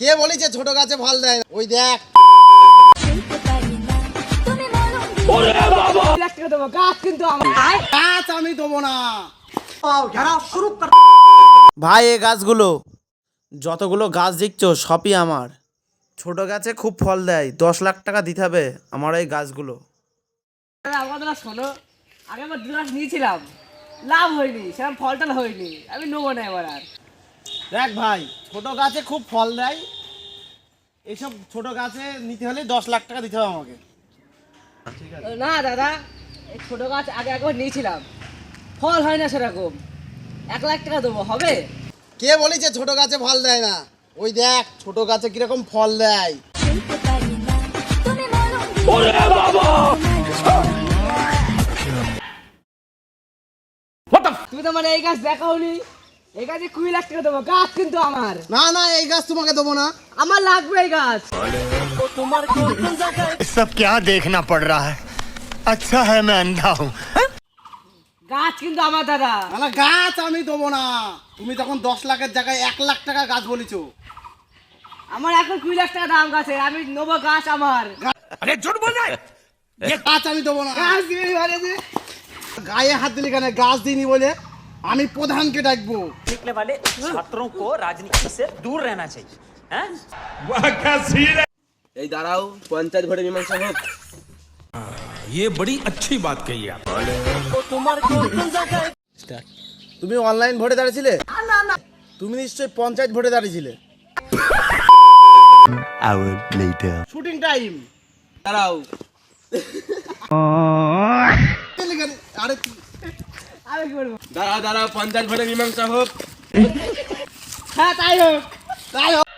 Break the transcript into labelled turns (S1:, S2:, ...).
S1: কে বলেছে ছোট গাছে ফল দেয় না? ওই দেখ গাছ আমি দেবো না ভাই। এই গাছগুলো যতগুলো গাছ দেখছো সবই আমার। ছোট গাছে খুব ফল দেয়, 10 লাখ টাকা দিতে হবে আমার এই গাছগুলো।
S2: আমাদের শোনো, আগে আমার 2 লাখ নিয়েছিলাম, লাভ হয়নি, সেরকম ফলটাল হয়নি, আমি নেবো না এবার আর।
S1: দেখ ভাই, ছোট গাছে খুব ফল দেয়, এইসব ছোট গাছে নিতে হলে 10 লাখ টাকা দিতে হবে আমাকে।
S2: না দাদা, এই ছোট গাছ আগে একবার নিয়েছিলাম, ফল হয় না সেরকম, 1 লাখ টাকা দেবো, হবে?
S1: কে বলেছে ছোট গাছে ফল দেয় না? ওই দেখ ছোট গাছে কিরকম ফল দেয়।
S2: তুমি তো মানে এই গাছ দেখাওনি, এই গাছে 20 লাখ টাকা দেবো, গাছ কিন্তু আমার।
S1: না না, এই গাছ তোমাকে দেবো না।
S2: আমার লাগবে এই গাছ।
S3: सब क्या देखना पड़ रहा है। अच्छा है मैं अंधा हूँ।
S2: গাছ কিন্তু আমার দাদা।
S1: না না, গাছ আমি দেবো না। তুমি তখন 10 লাখের জায়গায় 1 লাখ টাকা গাছ বলেছো।
S2: আমার এখন 20 লাখ টাকা দাম গাছে, আমি নেবো, গাছ আমার।
S3: अरे झूठ बोल रहा है।
S1: গাছ আমি দেবো না।
S2: গাছ দিবি মানে যে।
S1: গায়ে হাত দিলি কেন? গাছ দিইনি বলে আমি প্রধানকে ডাকবো।
S4: निकले वाले छात्रों को राजनीति से दूर रहना चाहिए हैं?
S5: এই দাঁড়াও, পঞ্চায়েত ভোটে মীমাংসা হোক।
S6: ये बड़ी अच्छी बात कही आप।
S1: তুমি অনলাইন ভোটে দাঁড়িয়েছিলে? না, তুমি নিশ্চয়ই পঞ্চায়েত ভোটে দাঁড়িয়েছিলে। Shooting time.
S5: দাঁড়াও,
S1: আরে
S2: আমি কি বলবো?
S5: দাঁড়াও, পঞ্চায়েত ভোটে মীমাংসা হোক।
S2: হ্যাঁ তাই হোক।
S1: তাই হোক।